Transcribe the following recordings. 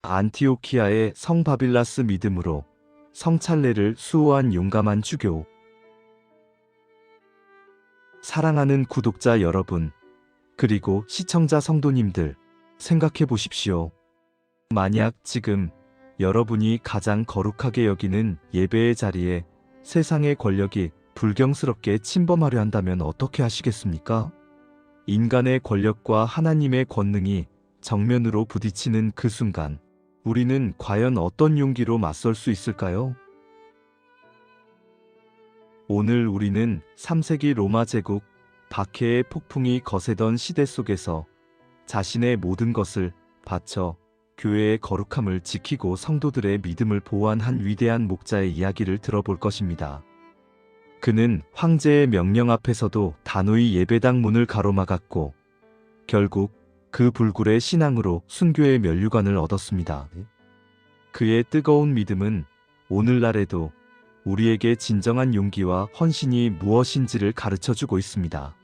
안티오키아의 성 바빌라스 믿음으로 성찰례를 수호한 용감한 주교. 사랑하는 구독자 여러분, 그리고 시청자 성도님들, 생각해 보십시오. 만약 지금 여러분이 가장 거룩하게 여기는 예배의 자리에 세상의 권력이 불경스럽게 침범하려 한다면 어떻게 하시겠습니까? 인간의 권력과 하나님의 권능이 정면으로 부딪히는 그 순간, 우리는 과연 어떤 용기로 맞설 수 있을까요? 오늘 우리는 3세기 로마 제국 박해의 폭풍이 거세던 시대 속에서 자신의 모든 것을 바쳐 교회의 거룩함을 지키고 성도들의 믿음을 보호한 한 위대한 목자의 이야기를 들어볼 것입니다. 그는 황제의 명령 앞에서도 단호히 예배당 문을 가로막았고 결국 그 불굴의 신앙으로 순교의 면류관을 얻었습니다. 그의 뜨거운 믿음은 오늘날에도 우리에게 진정한 용기와 헌신이 무엇인지를 가르쳐주고 있습니다.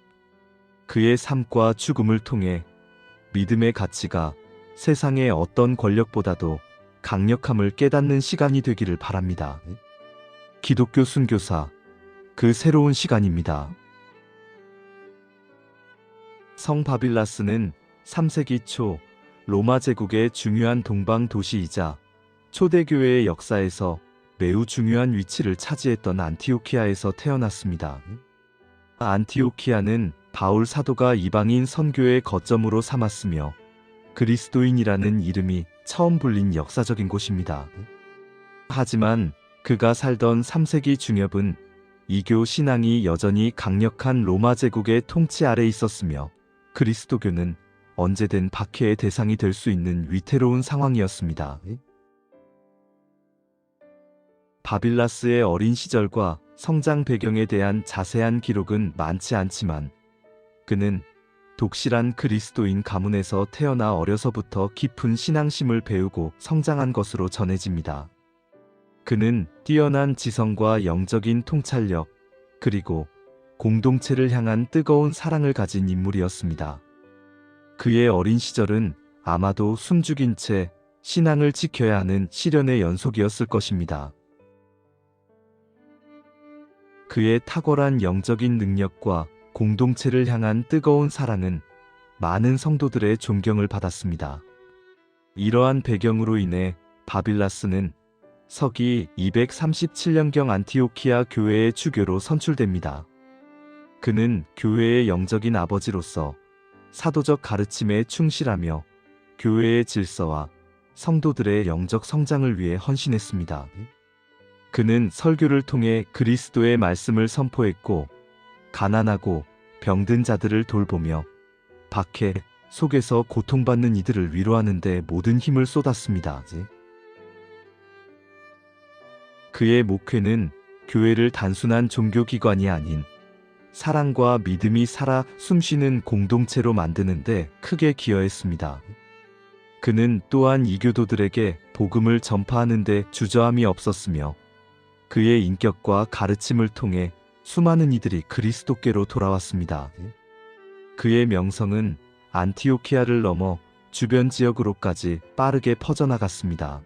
그의 삶과 죽음을 통해 믿음의 가치가 세상의 어떤 권력보다도 강력함을 깨닫는 시간이 되기를 바랍니다. 기독교 순교사, 그 새로운 시간입니다. 성 바빌라스는 3세기 초 로마 제국의 중요한 동방 도시이자 초대교회의 역사에서 매우 중요한 위치를 차지했던 안티오키아에서 태어났습니다. 안티오키아는 바울 사도가 이방인 선교의 거점으로 삼았으며 그리스도인이라는 이름이 처음 불린 역사적인 곳입니다. 하지만 그가 살던 3세기 중엽은 이교 신앙이 여전히 강력한 로마 제국의 통치 아래 있었으며 그리스도교는 언제든 박해의 대상이 될 수 있는 위태로운 상황이었습니다. 바빌라스의 어린 시절과 성장 배경에 대한 자세한 기록은 많지 않지만 그는 독실한 그리스도인 가문에서 태어나 어려서부터 깊은 신앙심을 배우고 성장한 것으로 전해집니다. 그는 뛰어난 지성과 영적인 통찰력, 그리고 공동체를 향한 뜨거운 사랑을 가진 인물이었습니다. 그의 어린 시절은 아마도 숨죽인 채 신앙을 지켜야 하는 시련의 연속이었을 것입니다. 그의 탁월한 영적인 능력과 공동체를 향한 뜨거운 사랑은 많은 성도들의 존경을 받았습니다. 이러한 배경으로 인해 바빌라스는 서기 237년경 안티오키아 교회의 주교로 선출됩니다. 그는 교회의 영적인 아버지로서 사도적 가르침에 충실하며 교회의 질서와 성도들의 영적 성장을 위해 헌신했습니다. 그는 설교를 통해 그리스도의 말씀을 선포했고 가난하고 병든 자들을 돌보며 박해 속에서 고통받는 이들을 위로하는 데 모든 힘을 쏟았습니다. 그의 목회는 교회를 단순한 종교기관이 아닌 사랑과 믿음이 살아 숨쉬는 공동체로 만드는 데 크게 기여했습니다. 그는 또한 이교도들에게 복음을 전파하는 데 주저함이 없었으며 그의 인격과 가르침을 통해 수많은 이들이 그리스도께로 돌아왔습니다. 그의 명성은 안티오키아를 넘어 주변 지역으로까지 빠르게 퍼져나갔습니다.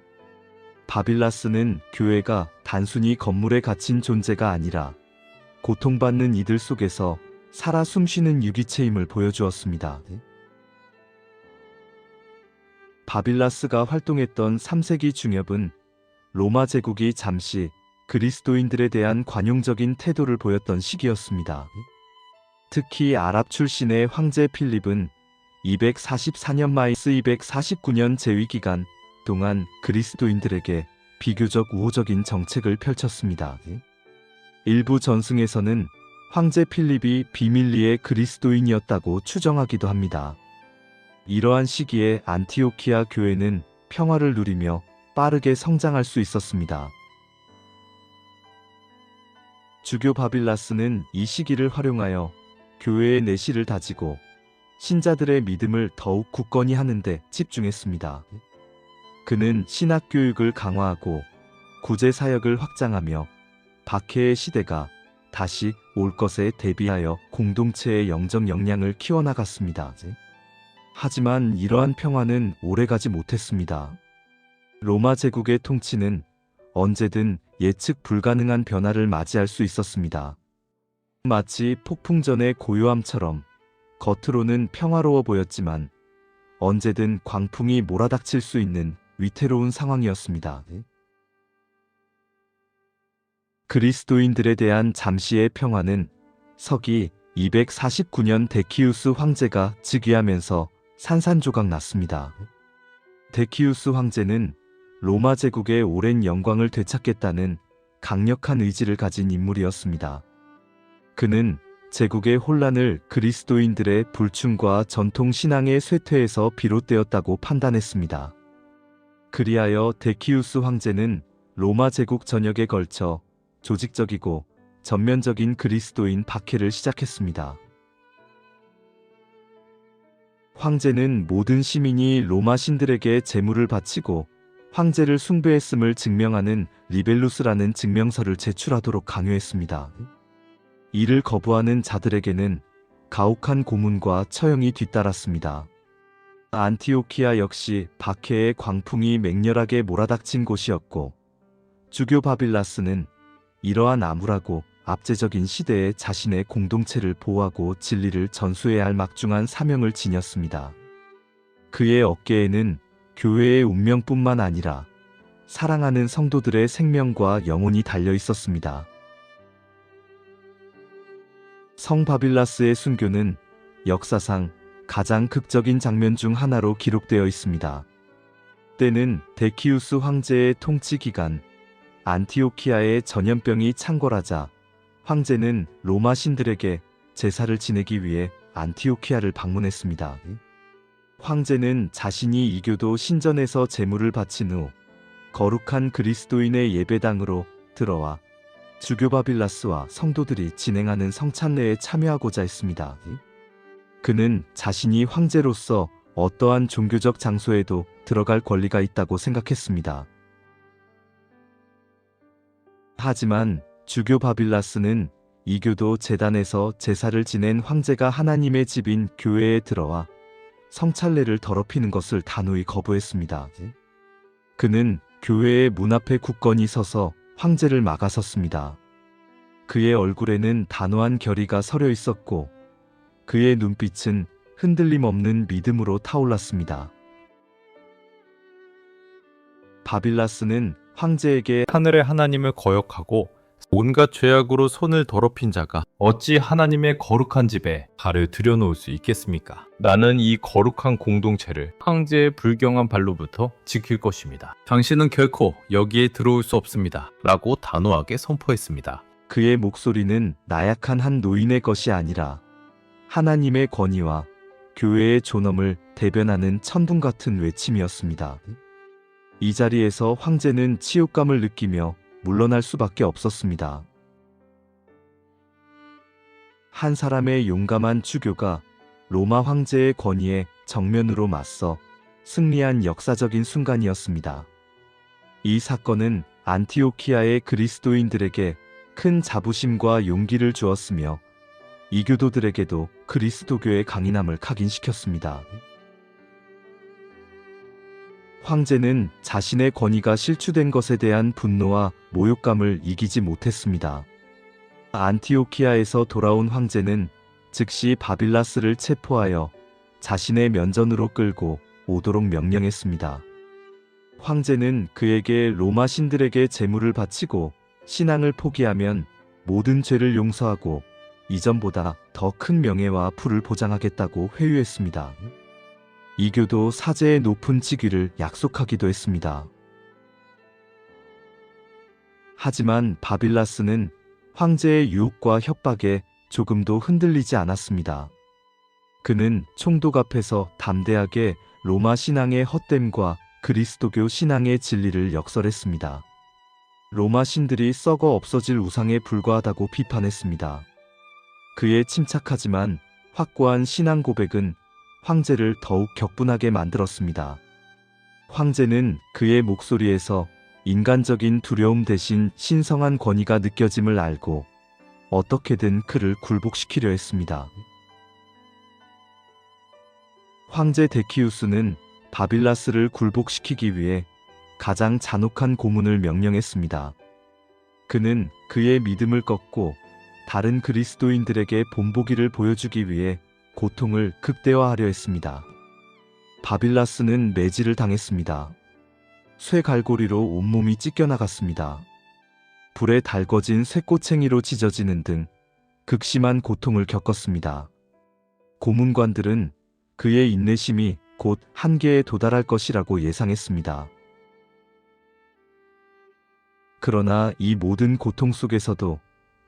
바빌라스는 교회가 단순히 건물에 갇힌 존재가 아니라 고통받는 이들 속에서 살아 숨쉬는 유기체임을 보여주었습니다. 바빌라스가 활동했던 3세기 중엽은 로마 제국이 잠시 그리스도인들에 대한 관용적인 태도를 보였던 시기였습니다. 특히 아랍 출신의 황제 필립은 244년 마이스 249년 재위 기간 동안 그리스도인들에게 비교적 우호적인 정책을 펼쳤습니다. 일부 전승에서는 황제 필립이 비밀리에 그리스도인이었다고 추정하기도 합니다. 이러한 시기에 안티오키아 교회는 평화를 누리며 빠르게 성장할 수 있었습니다. 주교 바빌라스는 이 시기를 활용하여 교회의 내실을 다지고 신자들의 믿음을 더욱 굳건히 하는 데 집중했습니다. 그는 신학 교육을 강화하고 구제 사역을 확장하며 박해의 시대가 다시 올 것에 대비하여 공동체의 영적 역량을 키워나갔습니다. 하지만 이러한 평화는 오래가지 못했습니다. 로마 제국의 통치는 언제든 예측 불가능한 변화를 맞이할 수 있었습니다. 마치 폭풍전의 고요함처럼 겉으로는 평화로워 보였지만 언제든 광풍이 몰아닥칠 수 있는 위태로운 상황이었습니다. 그리스도인들에 대한 잠시의 평화는 서기 249년 데키우스 황제가 즉위하면서 산산조각 났습니다. 데키우스 황제는 로마 제국의 오랜 영광을 되찾겠다는 강력한 의지를 가진 인물이었습니다. 그는 제국의 혼란을 그리스도인들의 불충과 전통 신앙의 쇠퇴에서 비롯되었다고 판단했습니다. 그리하여 데키우스 황제는 로마 제국 전역에 걸쳐 조직적이고 전면적인 그리스도인 박해를 시작했습니다. 황제는 모든 시민이 로마 신들에게 제물을 바치고 황제를 숭배했음을 증명하는 리벨루스라는 증명서를 제출하도록 강요했습니다. 이를 거부하는 자들에게는 가혹한 고문과 처형이 뒤따랐습니다. 안티오키아 역시 박해의 광풍이 맹렬하게 몰아닥친 곳이었고 주교 바빌라스는 이러한 암울하고 압제적인 시대에 자신의 공동체를 보호하고 진리를 전수해야 할 막중한 사명을 지녔습니다. 그의 어깨에는 교회의 운명뿐만 아니라 사랑하는 성도들의 생명과 영혼이 달려 있었습니다. 성 바빌라스의 순교는 역사상 가장 극적인 장면 중 하나로 기록되어 있습니다. 때는 데키우스 황제의 통치 기간, 안티오키아의 전염병이 창궐하자 황제는 로마 신들에게 제사를 지내기 위해 안티오키아를 방문했습니다. 황제는 자신이 이교도 신전에서 제물을 바친 후 거룩한 그리스도인의 예배당으로 들어와 주교 바빌라스와 성도들이 진행하는 성찬례에 참여하고자 했습니다. 그는 자신이 황제로서 어떠한 종교적 장소에도 들어갈 권리가 있다고 생각했습니다. 하지만 주교 바빌라스는 이교도 제단에서 제사를 지낸 황제가 하나님의 집인 교회에 들어와 성찬례를 더럽히는 것을 단호히 거부했습니다. 그는 교회의 문 앞에 굳건히 서서 황제를 막아섰습니다. 그의 얼굴에는 단호한 결의가 서려 있었고 그의 눈빛은 흔들림 없는 믿음으로 타올랐습니다. 바빌라스는 황제에게 하늘의 하나님을 거역하고 온갖 죄악으로 손을 더럽힌 자가 어찌 하나님의 거룩한 집에 발을 들여놓을 수 있겠습니까? 나는 이 거룩한 공동체를 황제의 불경한 발로부터 지킬 것입니다. 당신은 결코 여기에 들어올 수 없습니다. 라고 단호하게 선포했습니다. 그의 목소리는 나약한 한 노인의 것이 아니라 하나님의 권위와 교회의 존엄을 대변하는 천둥 같은 외침이었습니다. 이 자리에서 황제는 치욕감을 느끼며 물러날 수밖에 없었습니다. 한 사람의 용감한 주교가 로마 황제의 권위에 정면으로 맞서 승리한 역사적인 순간이었습니다. 이 사건은 안티오키아의 그리스도인들에게 큰 자부심과 용기를 주었으며 이교도들에게도 그리스도교의 강인함을 각인시켰습니다. 황제는 자신의 권위가 실추된 것에 대한 분노와 모욕감을 이기지 못했습니다. 안티오키아에서 돌아온 황제는 즉시 바빌라스를 체포하여 자신의 면전으로 끌고 오도록 명령했습니다. 황제는 그에게 로마 신들에게 제물을 바치고 신앙을 포기하면 모든 죄를 용서하고 이전보다 더 큰 명예와 부를 보장하겠다고 회유했습니다. 이교도 사제의 높은 직위를 약속하기도 했습니다. 하지만 바빌라스는 황제의 유혹과 협박에 조금도 흔들리지 않았습니다. 그는 총독 앞에서 담대하게 로마 신앙의 헛됨과 그리스도교 신앙의 진리를 역설했습니다. 로마 신들이 썩어 없어질 우상에 불과하다고 비판했습니다. 그의 침착하지만 확고한 신앙 고백은 황제를 더욱 격분하게 만들었습니다. 황제는 그의 목소리에서 인간적인 두려움 대신 신성한 권위가 느껴짐을 알고 어떻게든 그를 굴복시키려 했습니다. 황제 데키우스는 바빌라스를 굴복시키기 위해 가장 잔혹한 고문을 명령했습니다. 그는 그의 믿음을 꺾고 다른 그리스도인들에게 본보기를 보여주기 위해 고통을 극대화하려 했습니다. 바빌라스는 매질을 당했습니다. 쇠갈고리로 온몸이 찢겨나갔습니다. 불에 달궈진 쇠꼬챙이로 찢어지는 등 극심한 고통을 겪었습니다. 고문관들은 그의 인내심이 곧 한계에 도달할 것이라고 예상했습니다. 그러나 이 모든 고통 속에서도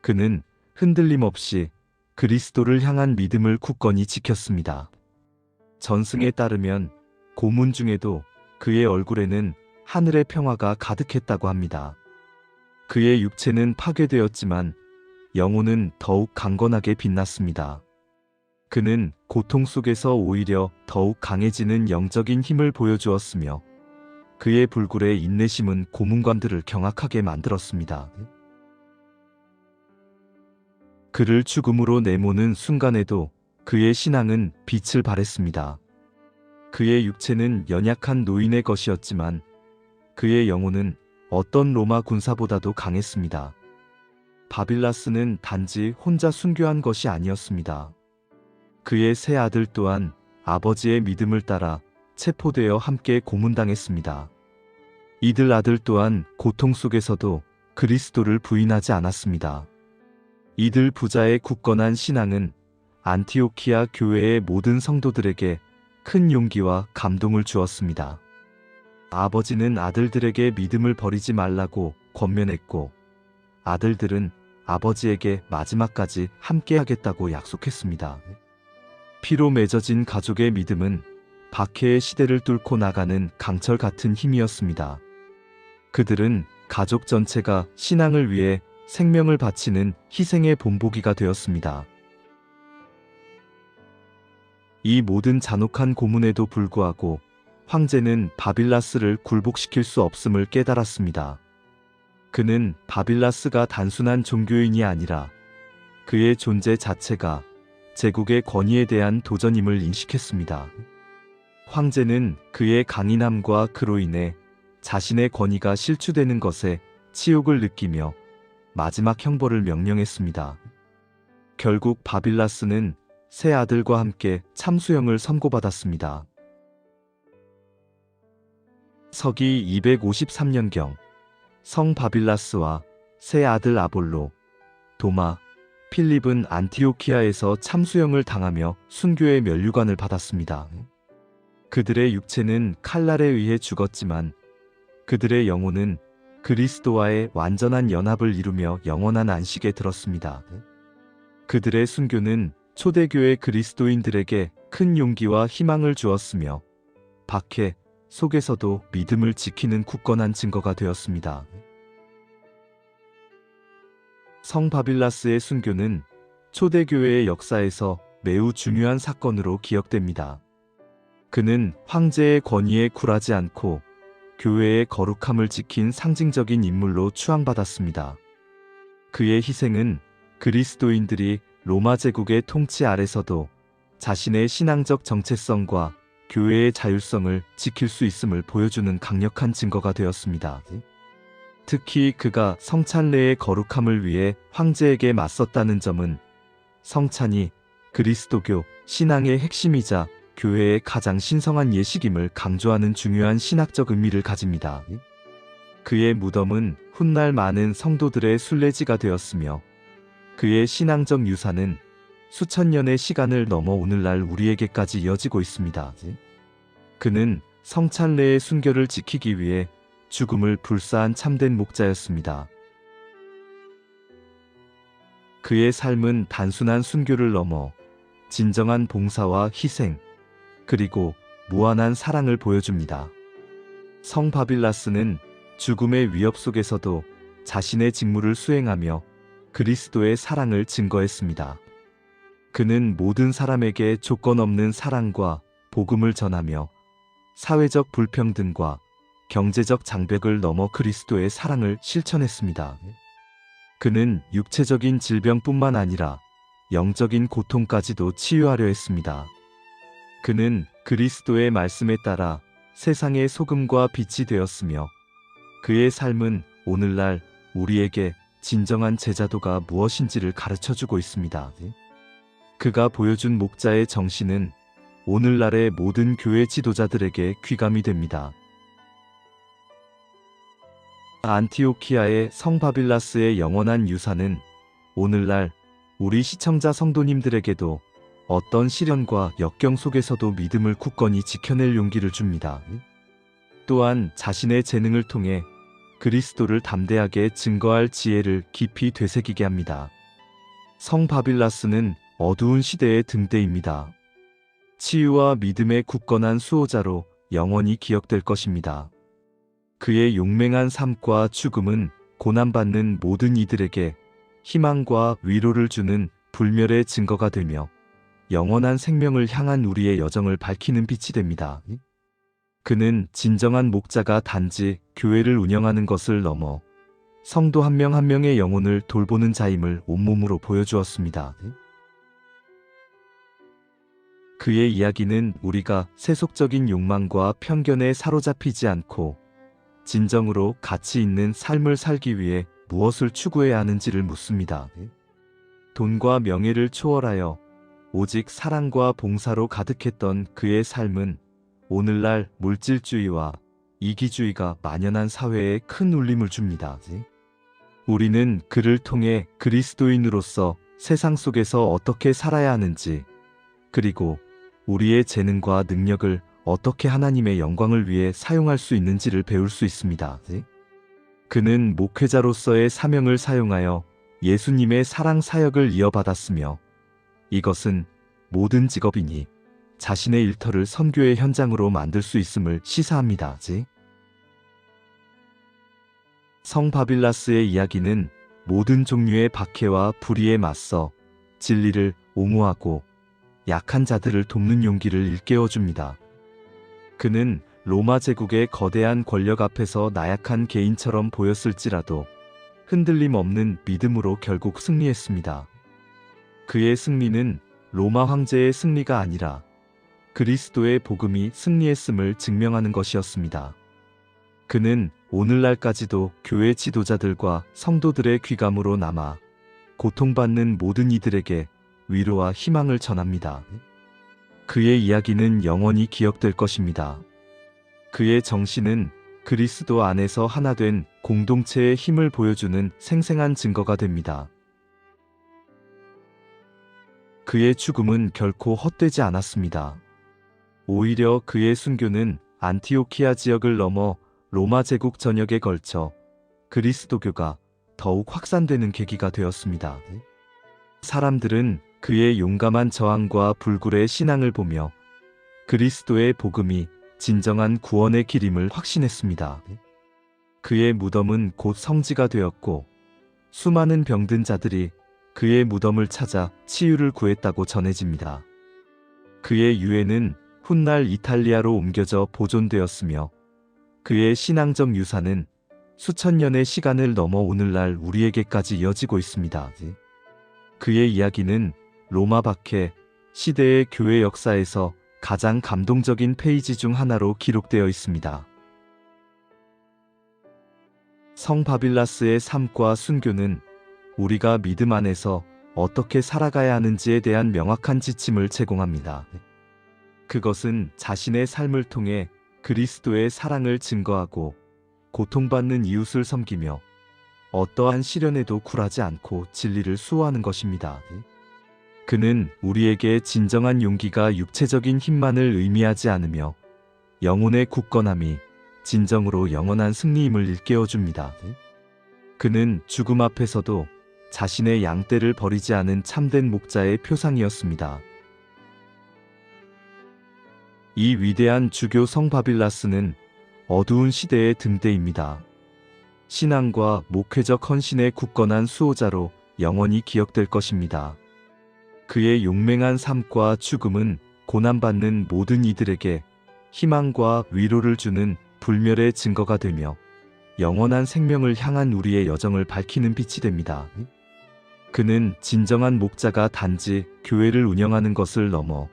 그는 흔들림 없이 그리스도를 향한 믿음을 굳건히 지켰습니다. 전승에 따르면 고문 중에도 그의 얼굴에는 하늘의 평화가 가득했다고 합니다. 그의 육체는 파괴되었지만 영혼은 더욱 강건하게 빛났습니다. 그는 고통 속에서 오히려 더욱 강해지는 영적인 힘을 보여주었으며 그의 불굴의 인내심은 고문관들을 경악하게 만들었습니다. 그를 죽음으로 내모는 순간에도 그의 신앙은 빛을 발했습니다. 그의 육체는 연약한 노인의 것이었지만 그의 영혼은 어떤 로마 군사보다도 강했습니다. 바빌라스는 단지 혼자 순교한 것이 아니었습니다. 그의 세 아들 또한 아버지의 믿음을 따라 체포되어 함께 고문당했습니다. 이들 아들 또한 고통 속에서도 그리스도를 부인하지 않았습니다. 이들 부자의 굳건한 신앙은 안티오키아 교회의 모든 성도들에게 큰 용기와 감동을 주었습니다. 아버지는 아들들에게 믿음을 버리지 말라고 권면했고 아들들은 아버지에게 마지막까지 함께하겠다고 약속했습니다. 피로 맺어진 가족의 믿음은 박해의 시대를 뚫고 나가는 강철 같은 힘이었습니다. 그들은 가족 전체가 신앙을 위해 생명을 바치는 희생의 본보기가 되었습니다. 이 모든 잔혹한 고문에도 불구하고 황제는 바빌라스를 굴복시킬 수 없음을 깨달았습니다. 그는 바빌라스가 단순한 종교인이 아니라 그의 존재 자체가 제국의 권위에 대한 도전임을 인식했습니다. 황제는 그의 강인함과 그로 인해 자신의 권위가 실추되는 것에 치욕을 느끼며 마지막 형벌을 명령했습니다. 결국 바빌라스는 세 아들과 함께 참수형을 선고받았습니다. 서기 253년경 성 바빌라스와 세 아들 아볼로, 도마, 필립은 안티오키아에서 참수형을 당하며 순교의 면류관을 받았습니다. 그들의 육체는 칼날에 의해 죽었지만 그들의 영혼은 그리스도와의 완전한 연합을 이루며 영원한 안식에 들었습니다. 그들의 순교는 초대교회 그리스도인들에게 큰 용기와 희망을 주었으며 박해 속에서도 믿음을 지키는 굳건한 증거가 되었습니다. 성 바빌라스의 순교는 초대교회의 역사에서 매우 중요한 사건으로 기억됩니다. 그는 황제의 권위에 굴하지 않고 교회의 거룩함을 지킨 상징적인 인물로 추앙받았습니다. 그의 희생은 그리스도인들이 로마 제국의 통치 아래서도 자신의 신앙적 정체성과 교회의 자율성을 지킬 수 있음을 보여주는 강력한 증거가 되었습니다. 특히 그가 성찬례의 거룩함을 위해 황제에게 맞섰다는 점은 성찬이 그리스도교 신앙의 핵심이자 교회의 가장 신성한 예식임을 강조하는 중요한 신학적 의미를 가집니다. 그의 무덤은 훗날 많은 성도들의 순례지가 되었으며 그의 신앙적 유산은 수천 년의 시간을 넘어 오늘날 우리에게까지 이어지고 있습니다. 그는 성찬례의 순결을 지키기 위해 죽음을 불사한 참된 목자였습니다. 그의 삶은 단순한 순교를 넘어 진정한 봉사와 희생, 그리고 무한한 사랑을 보여줍니다. 성 바빌라스는 죽음의 위협 속에서도 자신의 직무를 수행하며 그리스도의 사랑을 증거했습니다. 그는 모든 사람에게 조건 없는 사랑과 복음을 전하며 사회적 불평등과 경제적 장벽을 넘어 그리스도의 사랑을 실천했습니다. 그는 육체적인 질병뿐만 아니라 영적인 고통까지도 치유하려 했습니다. 그는 그리스도의 말씀에 따라 세상의 소금과 빛이 되었으며 그의 삶은 오늘날 우리에게 진정한 제자도가 무엇인지를 가르쳐주고 있습니다. 그가 보여준 목자의 정신은 오늘날의 모든 교회 지도자들에게 귀감이 됩니다. 안티오키아의 성 바빌라스의 영원한 유산은 오늘날 우리 시청자 성도님들에게도 어떤 시련과 역경 속에서도 믿음을 굳건히 지켜낼 용기를 줍니다. 또한 자신의 재능을 통해 그리스도를 담대하게 증거할 지혜를 깊이 되새기게 합니다. 성 바빌라스는 어두운 시대의 등대입니다. 치유와 믿음의 굳건한 수호자로 영원히 기억될 것입니다. 그의 용맹한 삶과 죽음은 고난받는 모든 이들에게 희망과 위로를 주는 불멸의 증거가 되며 영원한 생명을 향한 우리의 여정을 밝히는 빛이 됩니다. 그는 진정한 목자가 단지 교회를 운영하는 것을 넘어 성도 한 명 한 명의 영혼을 돌보는 자임을 온몸으로 보여주었습니다. 그의 이야기는 우리가 세속적인 욕망과 편견에 사로잡히지 않고 진정으로 가치 있는 삶을 살기 위해 무엇을 추구해야 하는지를 묻습니다. 돈과 명예를 초월하여 오직 사랑과 봉사로 가득했던 그의 삶은 오늘날 물질주의와 이기주의가 만연한 사회에 큰 울림을 줍니다. 우리는 그를 통해 그리스도인으로서 세상 속에서 어떻게 살아야 하는지, 그리고 우리의 재능과 능력을 어떻게 하나님의 영광을 위해 사용할 수 있는지를 배울 수 있습니다. 그는 목회자로서의 사명을 사용하여 예수님의 사랑 사역을 이어받았으며, 이것은 모든 직업인이 자신의 일터를 선교의 현장으로 만들 수 있음을 시사합니다. 성 바빌라스의 이야기는 모든 종류의 박해와 불의에 맞서 진리를 옹호하고 약한 자들을 돕는 용기를 일깨워줍니다. 그는 로마 제국의 거대한 권력 앞에서 나약한 개인처럼 보였을지라도 흔들림 없는 믿음으로 결국 승리했습니다. 그의 승리는 로마 황제의 승리가 아니라 그리스도의 복음이 승리했음을 증명하는 것이었습니다. 그는 오늘날까지도 교회 지도자들과 성도들의 귀감으로 남아 고통받는 모든 이들에게 위로와 희망을 전합니다. 그의 이야기는 영원히 기억될 것입니다. 그의 정신은 그리스도 안에서 하나 된 공동체의 힘을 보여주는 생생한 증거가 됩니다. 그의 죽음은 결코 헛되지 않았습니다. 오히려 그의 순교는 안티오키아 지역을 넘어 로마 제국 전역에 걸쳐 그리스도교가 더욱 확산되는 계기가 되었습니다. 사람들은 그의 용감한 저항과 불굴의 신앙을 보며 그리스도의 복음이 진정한 구원의 길임을 확신했습니다. 그의 무덤은 곧 성지가 되었고 수많은 병든 자들이 그의 무덤을 찾아 치유를 구했다고 전해집니다. 그의 유해는 훗날 이탈리아로 옮겨져 보존되었으며 그의 신앙적 유산은 수천 년의 시간을 넘어 오늘날 우리에게까지 이어지고 있습니다. 그의 이야기는 로마 박해 시대의 교회 역사에서 가장 감동적인 페이지 중 하나로 기록되어 있습니다. 성 바빌라스의 삶과 순교는 우리가 믿음 안에서 어떻게 살아가야 하는지에 대한 명확한 지침을 제공합니다. 그것은 자신의 삶을 통해 그리스도의 사랑을 증거하고 고통받는 이웃을 섬기며 어떠한 시련에도 굴하지 않고 진리를 수호하는 것입니다. 그는 우리에게 진정한 용기가 육체적인 힘만을 의미하지 않으며 영혼의 굳건함이 진정으로 영원한 승리임을 일깨워줍니다. 그는 죽음 앞에서도 자신의 양떼를 버리지 않은 참된 목자의 표상이었습니다. 이 위대한 주교 성 바빌라스는 어두운 시대의 등대입니다. 신앙과 목회적 헌신의 굳건한 수호자로 영원히 기억될 것입니다. 그의 용맹한 삶과 죽음은 고난받는 모든 이들에게 희망과 위로를 주는 불멸의 증거가 되며 영원한 생명을 향한 우리의 여정을 밝히는 빛이 됩니다. 그는 진정한 목자가 단지 교회를 운영하는 것을 넘어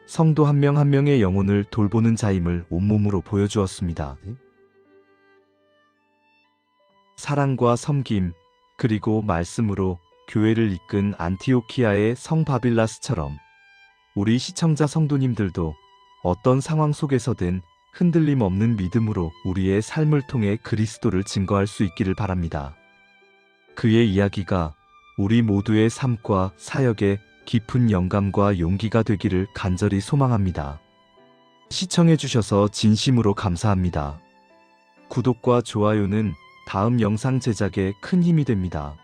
성도 한 명 한 명의 영혼을 돌보는 자임을 온몸으로 보여주었습니다. 사랑과 섬김, 그리고 말씀으로 교회를 이끈 안티오키아의 성 바빌라스처럼 우리 시청자 성도님들도 어떤 상황 속에서든 흔들림 없는 믿음으로 우리의 삶을 통해 그리스도를 증거할 수 있기를 바랍니다. 그의 이야기가 우리 모두의 삶과 사역에 깊은 영감과 용기가 되기를 간절히 소망합니다. 시청해주셔서 진심으로 감사합니다. 구독과 좋아요는 다음 영상 제작에 큰 힘이 됩니다.